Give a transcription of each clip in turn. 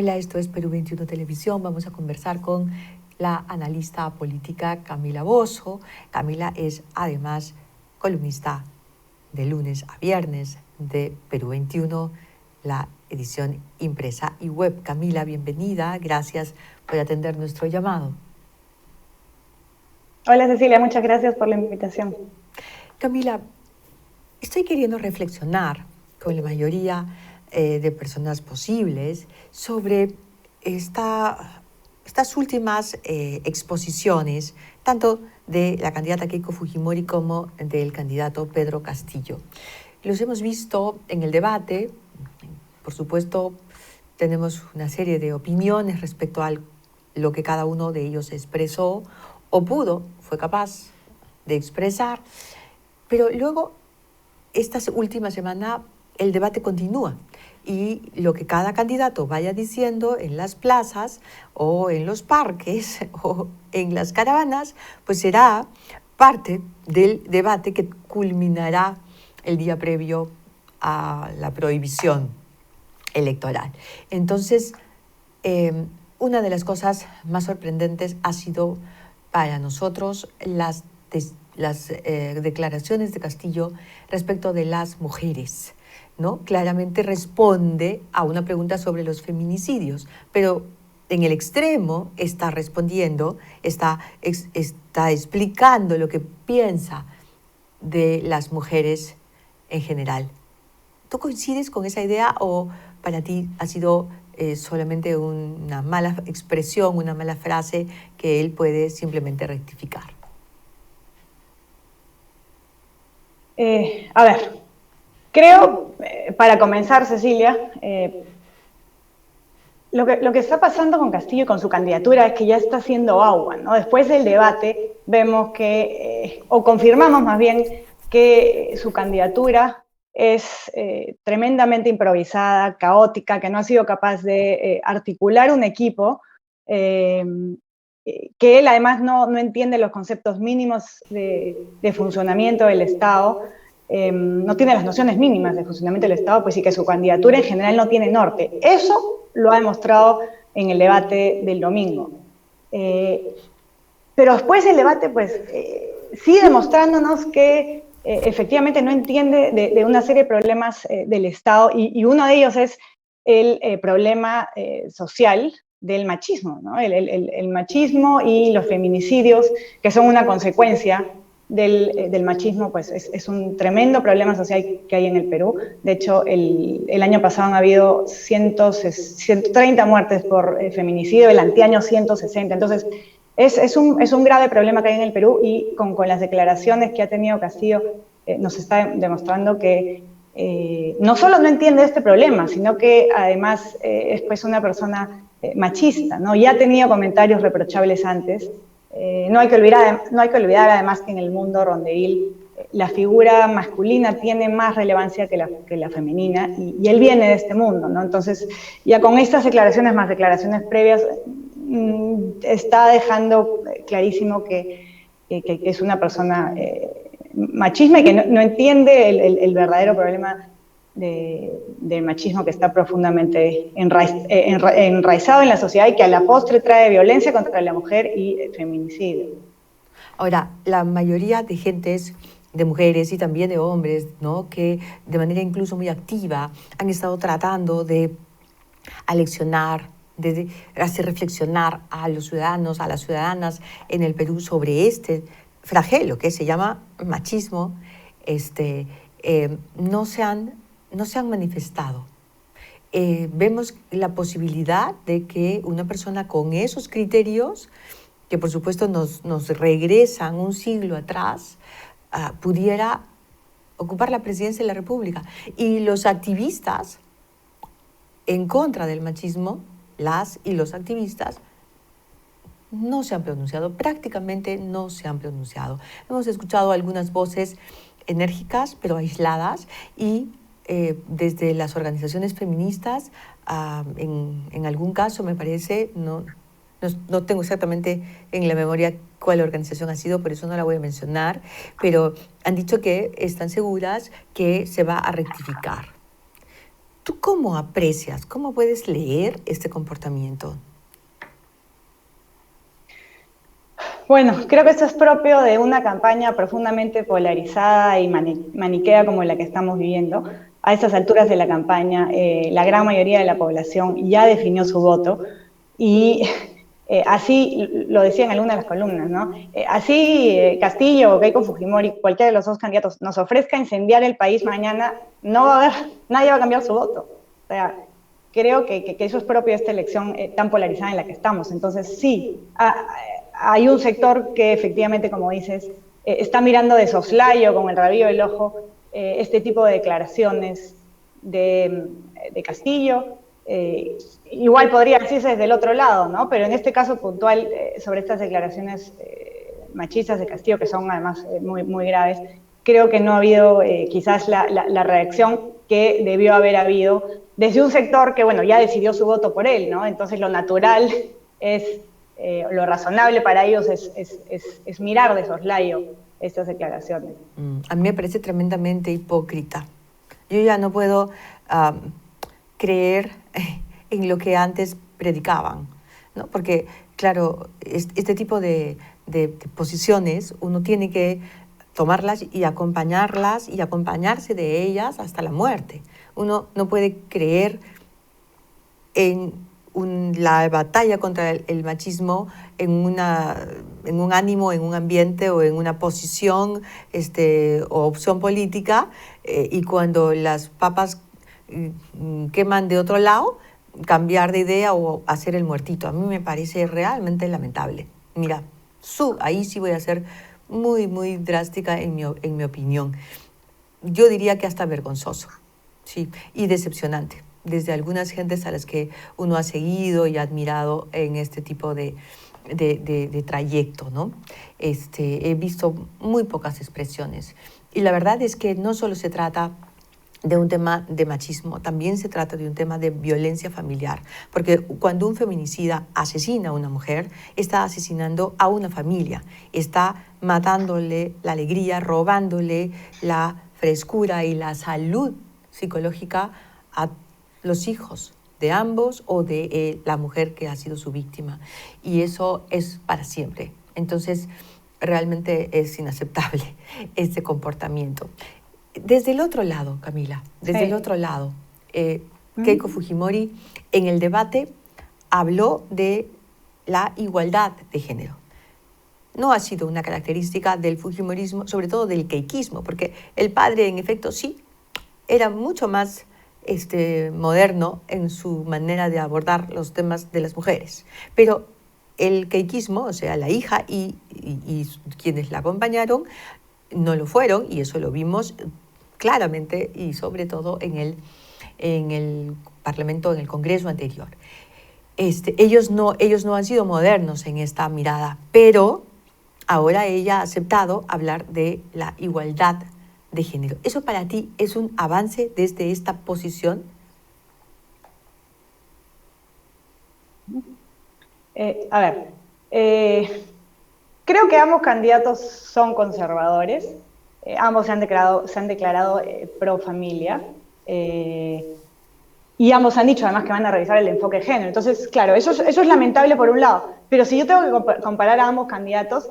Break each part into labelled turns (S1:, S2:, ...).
S1: Hola, esto es Perú 21 Televisión. Vamos a conversar con la analista política Camila Bozzo. Camila es además columnista de lunes a viernes de Perú 21, la edición impresa y web. Camila, bienvenida. Gracias por atender nuestro llamado.
S2: Hola Cecilia, muchas gracias por la invitación.
S1: Camila, estoy queriendo reflexionar con la mayoría de personas posibles sobre estas últimas exposiciones, tanto de la candidata Keiko Fujimori como del candidato Pedro Castillo. Los hemos visto en el debate. Por supuesto, tenemos una serie de opiniones respecto a lo que cada uno de ellos expresó o fue capaz de expresar, pero luego, esta última semana, el debate continúa y lo que cada candidato vaya diciendo en las plazas o en los parques o en las caravanas, pues será parte del debate que culminará el día previo a la prohibición electoral. Entonces, una de las cosas más sorprendentes ha sido para nosotros las declaraciones de Castillo respecto de las mujeres, ¿no? Claramente responde a una pregunta sobre los feminicidios, pero en el extremo está respondiendo, está explicando lo que piensa de las mujeres en general. ¿Tú coincides con esa idea o para ti ha sido solamente una mala expresión, una mala frase que él puede simplemente rectificar?
S2: A ver, creo, para comenzar, Cecilia, lo que está pasando con Castillo y con su candidatura es que ya está haciendo agua, ¿no? Después del debate vemos que, o confirmamos más bien, que su candidatura es tremendamente improvisada, caótica, que no ha sido capaz de articular un equipo, que él además no entiende los conceptos mínimos de funcionamiento del Estado, no tiene las nociones mínimas de funcionamiento del Estado, pues sí que su candidatura en general no tiene norte. Eso lo ha demostrado en el debate del domingo. Pero después del debate, pues, sigue demostrándonos que efectivamente no entiende de una serie de problemas del Estado, y uno de ellos es el problema social del machismo, ¿no? El machismo y los feminicidios, que son una consecuencia del machismo, pues es un tremendo problema social que hay en el Perú. De hecho, el año pasado han habido 130 muertes por feminicidio, el anteaño 160. Entonces, es un grave problema que hay en el Perú, y con las declaraciones que ha tenido Castillo nos está demostrando que no solo no entiende este problema, sino que además es pues una persona machista, ¿no? Ya ha tenido comentarios reprochables antes. No hay que olvidar además que en el mundo rondeíl la figura masculina tiene más relevancia que la femenina, y él viene de este mundo, ¿no? Entonces, ya con estas declaraciones más declaraciones previas, está dejando clarísimo que es una persona machismo y que no entiende el verdadero problema del machismo, que está profundamente enraizado en la sociedad y que a la postre trae violencia contra la mujer y feminicidio.
S1: Ahora, la mayoría de gentes, de mujeres y también de hombres, ¿no?, que de manera incluso muy activa han estado tratando de aleccionar, de hacer reflexionar a los ciudadanos, a las ciudadanas en el Perú sobre este flagelo que se llama machismo, no se han manifestado. Vemos la posibilidad de que una persona con esos criterios, que por supuesto nos regresan un siglo atrás, pudiera ocupar la presidencia de la República. Y los activistas en contra del machismo, las y los activistas, no se han pronunciado, prácticamente no se han pronunciado. Hemos escuchado algunas voces enérgicas, pero aisladas, y desde las organizaciones feministas, en algún caso me parece, no tengo exactamente en la memoria cuál organización ha sido, por eso no la voy a mencionar, pero han dicho que están seguras que se va a rectificar. ¿Tú cómo aprecias, cómo puedes leer este comportamiento?
S2: Bueno, creo que esto es propio de una campaña profundamente polarizada y maniquea como la que estamos viviendo. A estas alturas de la campaña, la gran mayoría de la población ya definió su voto y así lo decía en alguna de las columnas, ¿no? Así Castillo o Keiko Fujimori, cualquiera de los dos candidatos, nos ofrezca incendiar el país mañana, no va a haber, nadie va a cambiar su voto. O sea, creo que eso es propio de esta elección tan polarizada en la que estamos. Entonces, sí, hay un sector que efectivamente, como dices, está mirando de soslayo, con el rabillo del ojo, este tipo de declaraciones de Castillo. Igual podría decirse desde el otro lado, ¿no? Pero en este caso puntual, sobre estas declaraciones machistas de Castillo, que son además muy, muy graves, creo que no ha habido quizás la reacción que debió haber habido desde un sector que, bueno, ya decidió su voto por él, ¿no? Entonces lo natural es, lo razonable para ellos es mirar de soslayo estas declaraciones.
S1: A mí me parece tremendamente hipócrita. Yo ya no puedo creer en lo que antes predicaban, ¿no? Porque, claro, este tipo de posiciones uno tiene que tomarlas y acompañarse de ellas hasta la muerte. Uno no puede creer en la batalla contra el machismo en un ánimo, en un ambiente o en una posición o opción política, y cuando las papas queman de otro lado, cambiar de idea o hacer el muertito. A mí me parece realmente lamentable. Mira, ahí sí voy a ser muy, muy drástica en mi opinión. Yo diría que hasta vergonzoso, sí, y decepcionante, desde algunas gentes a las que uno ha seguido y admirado en este tipo de trayecto, ¿no? He visto muy pocas expresiones. Y la verdad es que no solo se trata de un tema de machismo, también se trata de un tema de violencia familiar, porque cuando un feminicida asesina a una mujer, está asesinando a una familia, está matándole la alegría, robándole la frescura y la salud psicológica a los hijos de ambos o de la mujer que ha sido su víctima. Y eso es para siempre. Entonces, realmente es inaceptable este comportamiento. Desde el otro lado, Camila, desde el otro lado, Keiko Fujimori en el debate habló de la igualdad de género. No ha sido una característica del fujimorismo, sobre todo del keikismo, porque el padre, en efecto, sí, era mucho más moderno en su manera de abordar los temas de las mujeres. Pero el keikismo, o sea, la hija y quienes la acompañaron, no lo fueron, y eso lo vimos claramente y sobre todo en el Parlamento, en el Congreso anterior. Ellos no han sido modernos en esta mirada, pero ahora ella ha aceptado hablar de la igualdad de género. ¿Eso para ti es un avance desde esta posición?
S2: A ver, creo que ambos candidatos son conservadores, ambos se han declarado pro familia, y ambos han dicho además que van a revisar el enfoque de género. Entonces, claro, eso es lamentable por un lado, pero si yo tengo que comparar a ambos candidatos,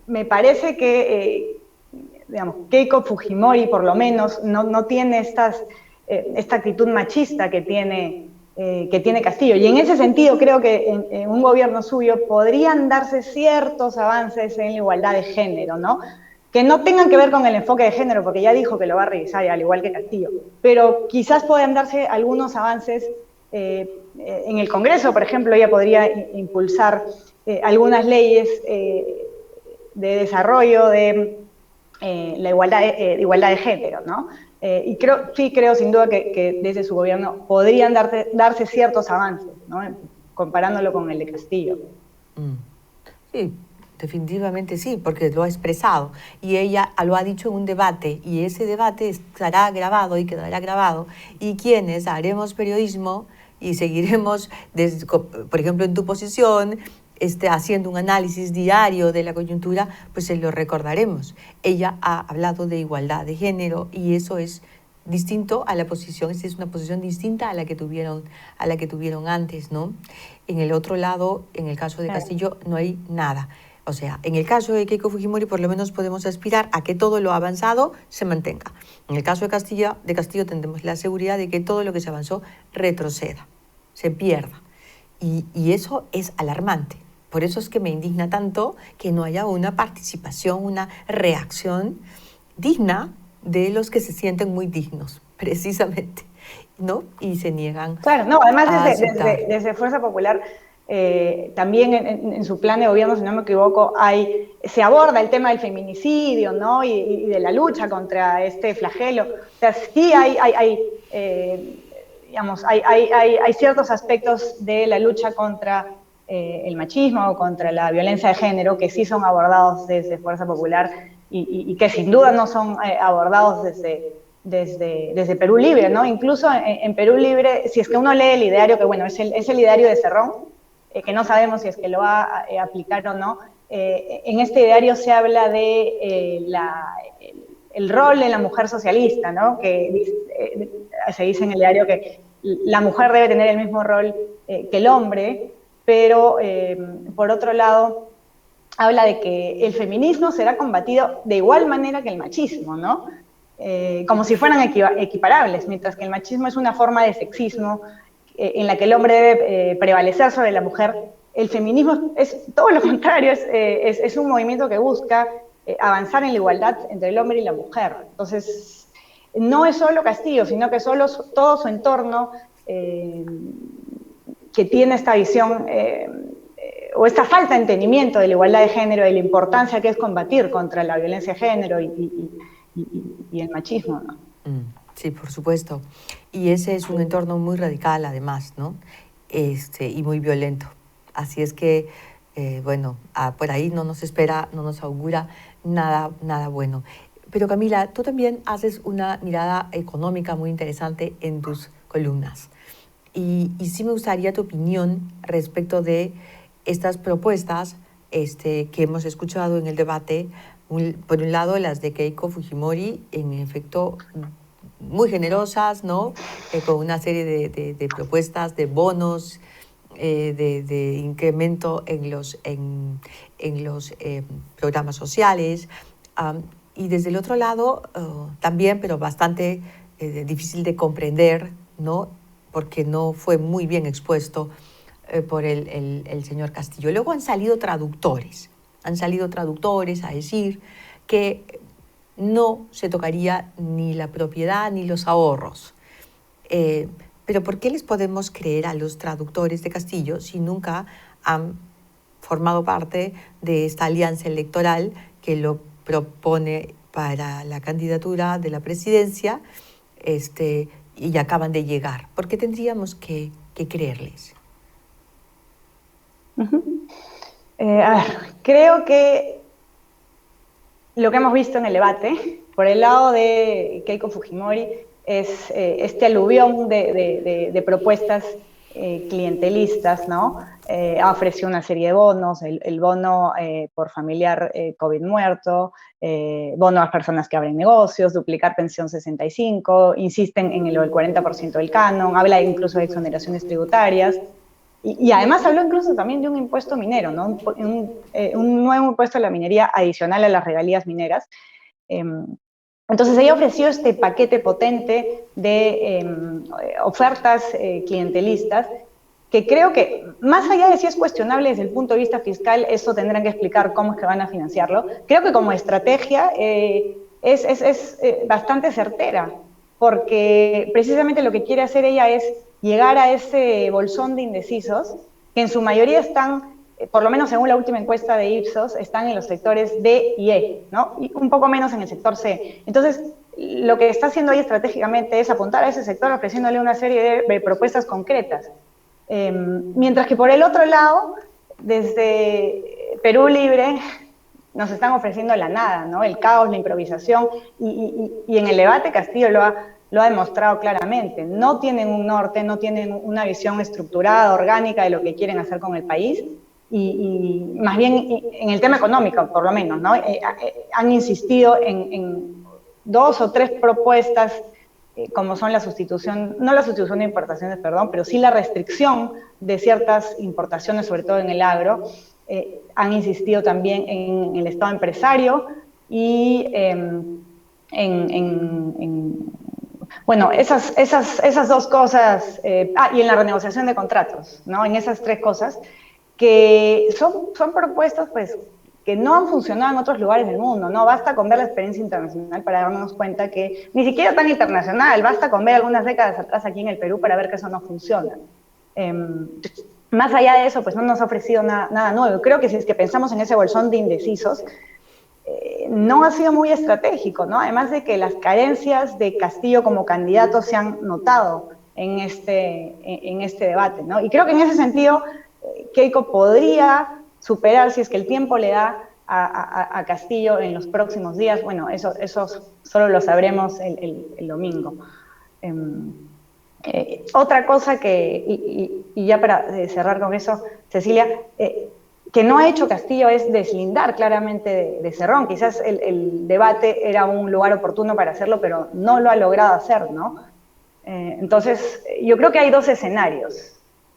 S2: me parece que, digamos, Keiko Fujimori por lo menos no tiene esta actitud machista que tiene Castillo. Y en ese sentido creo que en un gobierno suyo podrían darse ciertos avances en la igualdad de género, ¿no? Que no tengan que ver con el enfoque de género, porque ya dijo que lo va a revisar, al igual que Castillo, pero quizás puedan darse algunos avances en el Congreso. Por ejemplo, ella podría impulsar algunas leyes de desarrollo de la igualdad de género, ¿no? Y creo sin duda que desde su gobierno podrían darse ciertos avances, ¿no? Comparándolo con el de Castillo.
S1: Sí, definitivamente sí, porque lo ha expresado y ella lo ha dicho en un debate, y ese debate estará grabado y quedará grabado, y quienes haremos periodismo y seguiremos, por ejemplo, en tu posición, haciendo un análisis diario de la coyuntura, pues se lo recordaremos. Ella ha hablado de igualdad de género y eso es distinto a la posición, esta es una posición distinta a la que tuvieron antes, ¿no? En el otro lado, en el caso de Castillo, no hay nada. O sea, en el caso de Keiko Fujimori, por lo menos podemos aspirar a que todo lo avanzado se mantenga. En el caso de Castillo tendremos la seguridad de que todo lo que se avanzó retroceda, se pierda. Y eso es alarmante. Por eso es que me indigna tanto que no haya una participación, una reacción digna de los que se sienten muy dignos, precisamente, ¿no? Y se niegan.
S2: Claro, no, además desde Fuerza Popular, también en su plan de gobierno, si no me equivoco, se aborda el tema del feminicidio, ¿no? Y de la lucha contra este flagelo. O sea, sí hay ciertos aspectos de la lucha contra el machismo o contra la violencia de género que sí son abordados desde Fuerza Popular y que sin duda no son abordados desde Perú Libre, ¿no? Incluso en Perú Libre, si es que uno lee el ideario, que bueno, es el ideario de Cerrón, que no sabemos si es que lo va a aplicar o no, en este ideario se habla de el rol de la mujer socialista, ¿no? Que se dice en el ideario que la mujer debe tener el mismo rol que el hombre, pero por otro lado habla de que el feminismo será combatido de igual manera que el machismo, ¿no? Como si fueran equiparables, mientras que el machismo es una forma de sexismo en la que el hombre debe prevalecer sobre la mujer. El feminismo es todo lo contrario, es un movimiento que busca avanzar en la igualdad entre el hombre y la mujer. Entonces, no es solo Castillo, sino que todo su entorno que tiene esta visión o esta falta de entendimiento de la igualdad de género, de la importancia que es combatir contra la violencia de género y el machismo, ¿no?
S1: Sí, por supuesto. Y ese es un entorno muy radical, además, ¿no? Y muy violento. Así es que, bueno, por ahí no nos augura nada bueno. Pero Camila, tú también haces una mirada económica muy interesante en tus columnas. Y sí me gustaría tu opinión respecto de estas propuestas que hemos escuchado en el debate. Por un lado, las de Keiko Fujimori, en efecto, muy generosas, ¿no? Con una serie de propuestas, de bonos, de incremento en los programas sociales. Y desde el otro lado, también, pero bastante difícil de comprender, ¿no? Porque no fue muy bien expuesto por el señor Castillo. Luego han salido traductores a decir que no se tocaría ni la propiedad ni los ahorros. Pero ¿por qué les podemos creer a los traductores de Castillo si nunca han formado parte de esta alianza electoral que lo propone para la candidatura de la presidencia y acaban de llegar? ¿Por qué tendríamos que creerles?
S2: A ver, creo que lo que hemos visto en el debate, por el lado de Keiko Fujimori, es este aluvión de propuestas clientelistas, ¿no? Ha ofrecido una serie de bonos, el bono por familiar COVID muerto, bono a las personas que abren negocios, duplicar pensión 65, insisten en el 40% del canon, habla incluso de exoneraciones tributarias. Y además habló incluso también de un impuesto minero, ¿no? Un nuevo impuesto a la minería adicional a las regalías mineras. Entonces ella ofreció este paquete potente de ofertas clientelistas que creo que, más allá de si es cuestionable desde el punto de vista fiscal, eso tendrán que explicar cómo es que van a financiarlo. Creo que como estrategia es bastante certera, porque precisamente lo que quiere hacer ella es llegar a ese bolsón de indecisos, que en su mayoría están, por lo menos según la última encuesta de Ipsos, están en los sectores D y E, ¿no? Y un poco menos en el sector C. Entonces, lo que está haciendo ahí estratégicamente es apuntar a ese sector ofreciéndole una serie de propuestas concretas. Mientras que por el otro lado, desde Perú Libre, nos están ofreciendo la nada, ¿no? El caos, la improvisación, y en el debate Castillo lo ha demostrado claramente. No tienen un norte, no tienen una visión estructurada, orgánica de lo que quieren hacer con el país, y más bien en el tema económico, por lo menos, ¿no? Han insistido en 2 o 3 propuestas como son la sustitución, no la sustitución de importaciones, perdón, pero sí la restricción de ciertas importaciones, sobre todo en el agro. Han insistido también en el Estado empresario y bueno, esas dos cosas, y en la renegociación de contratos, ¿no? En esas tres cosas, que son propuestas, pues, que no han funcionado en otros lugares del mundo, ¿no? Basta con ver la experiencia internacional para darnos cuenta que ni siquiera tan internacional, basta con ver algunas décadas atrás aquí en el Perú para ver que eso no funciona. Más allá de eso, pues no nos ha ofrecido nada nuevo. Creo que si es que pensamos en ese bolsón de indecisos, no ha sido muy estratégico, ¿no? Además de que las carencias de Castillo como candidato se han notado en este debate, ¿no? Y creo que en ese sentido Keiko podría superar, si es que el tiempo le da a Castillo en los próximos días. Bueno, eso solo lo sabremos el domingo. Otra cosa que, y ya para cerrar con eso, Cecilia, que no ha hecho Castillo es deslindar claramente de Cerrón. Quizás el debate era un lugar oportuno para hacerlo, pero no lo ha logrado hacer, ¿no? Entonces, yo creo que hay dos escenarios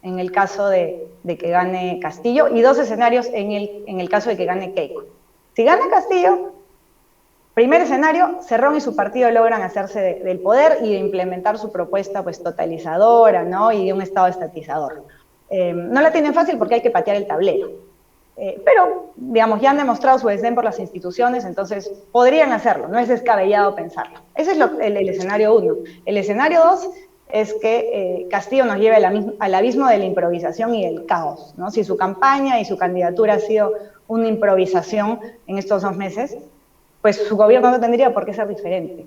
S2: en el caso de que gane Castillo y dos escenarios en el caso de que gane Keiko. Si gana Castillo, primer escenario, Cerrón y su partido logran hacerse del poder y de implementar su propuesta pues totalizadora, ¿no? Y de un Estado estatizador. No la tienen fácil porque hay que patear el tablero. Pero, digamos, ya han demostrado su desdén por las instituciones, entonces podrían hacerlo, no es descabellado pensarlo. Ese es el escenario 1. El escenario 2 es que Castillo nos lleve al abismo de la improvisación y del caos, ¿no? Si su campaña y su candidatura ha sido una improvisación en estos 2 meses, pues su gobierno no tendría por qué ser diferente.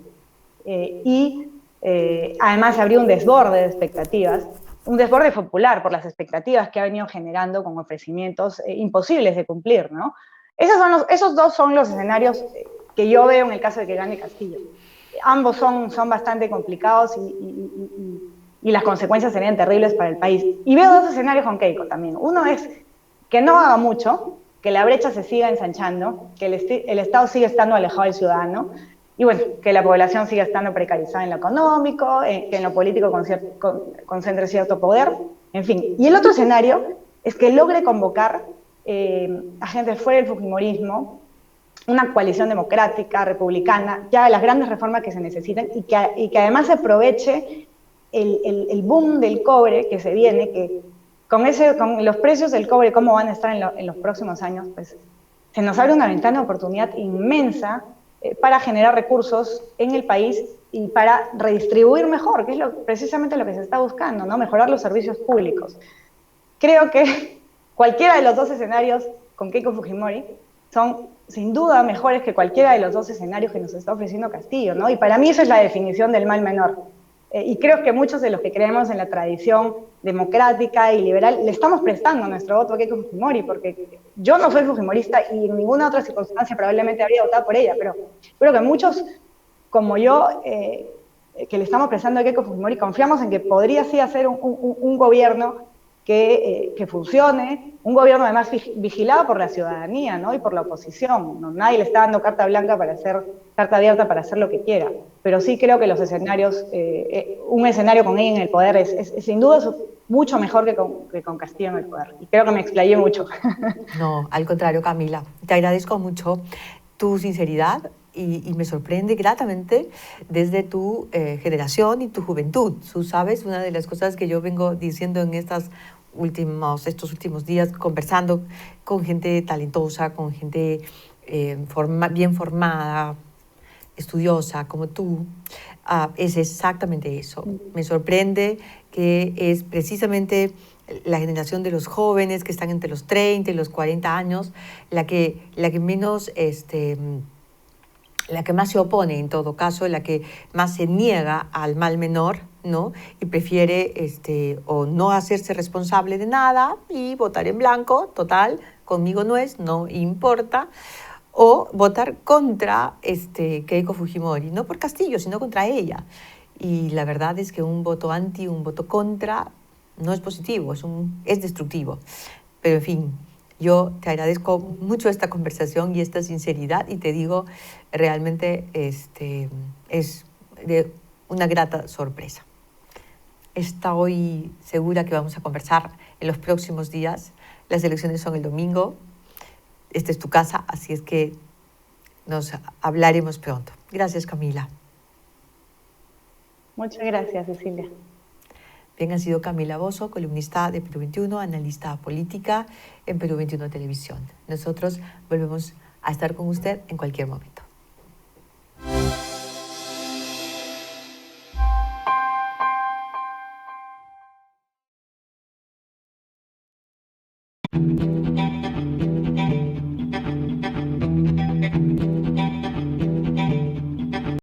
S2: Además habría un desborde de expectativas, un desborde popular por las expectativas que ha venido generando con ofrecimientos imposibles de cumplir, ¿no? Esos dos son los escenarios que yo veo en el caso de que gane Castillo. Ambos son bastante complicados y las consecuencias serían terribles para el país. Y veo dos escenarios con Keiko también. Uno es que no haga mucho, que la brecha se siga ensanchando, que el Estado siga estando alejado del ciudadano, y bueno, que la población siga estando precarizada en lo económico, que en lo político concentre cierto poder, en fin. Y el otro escenario es que logre convocar a gente fuera del fujimorismo, una coalición democrática, republicana, ya las grandes reformas que se necesitan y que además se aproveche el boom del cobre que se viene, que con los precios del cobre, cómo van a estar en los próximos años, pues se nos abre una ventana de oportunidad inmensa para generar recursos en el país y para redistribuir mejor, que es precisamente lo que se está buscando, ¿no? Mejorar los servicios públicos. Creo que cualquiera de los dos escenarios con Keiko Fujimori son sin duda mejores que cualquiera de los dos escenarios que nos está ofreciendo Castillo, ¿no? Y para mí esa es la definición del mal menor. Y creo que muchos de los que creemos en la tradición democrática y liberal le estamos prestando nuestro voto a Keiko Fujimori, porque yo no soy fujimorista y en ninguna otra circunstancia probablemente habría votado por ella, pero creo que muchos, como yo, que le estamos prestando a Keiko Fujimori, confiamos en que podría sí hacer un gobierno que funcione, un gobierno además vigilado por la ciudadanía, ¿no? Y por la oposición, ¿no? Nadie le está dando carta blanca carta abierta para hacer lo que quiera, pero sí creo que los escenarios, un escenario con ella en el poder es sin duda mucho mejor que con Castillo en el poder, y creo que me explayé mucho.
S1: No, al contrario, Camila, te agradezco mucho tu sinceridad y me sorprende gratamente desde tu generación y tu juventud. Tú sabes, una de las cosas que yo vengo diciendo en estos últimos días, conversando con gente talentosa, con gente bien formada, estudiosa como tú, es exactamente eso. Me sorprende que es precisamente la generación de los jóvenes que están entre los 30 y los 40 años la que menos la que más se opone, en todo caso, la que más se niega al mal menor, ¿no? Y prefiere o no hacerse responsable de nada y votar en blanco, total, conmigo no importa, o votar contra Keiko Fujimori, no por Castillo, sino contra ella. Y la verdad es que un voto anti, un voto contra, no es positivo, es destructivo. Pero en fin, yo te agradezco mucho esta conversación y esta sinceridad y te digo, realmente es de una grata sorpresa. Estoy segura que vamos a conversar en los próximos días. Las elecciones son el domingo. Esta es tu casa, así es que nos hablaremos pronto. Gracias, Camila.
S2: Muchas gracias, Cecilia.
S1: Bien, ha sido Camila Bozo, columnista de Perú 21, analista política en Perú 21 Televisión. Nosotros volvemos a estar con usted en cualquier momento.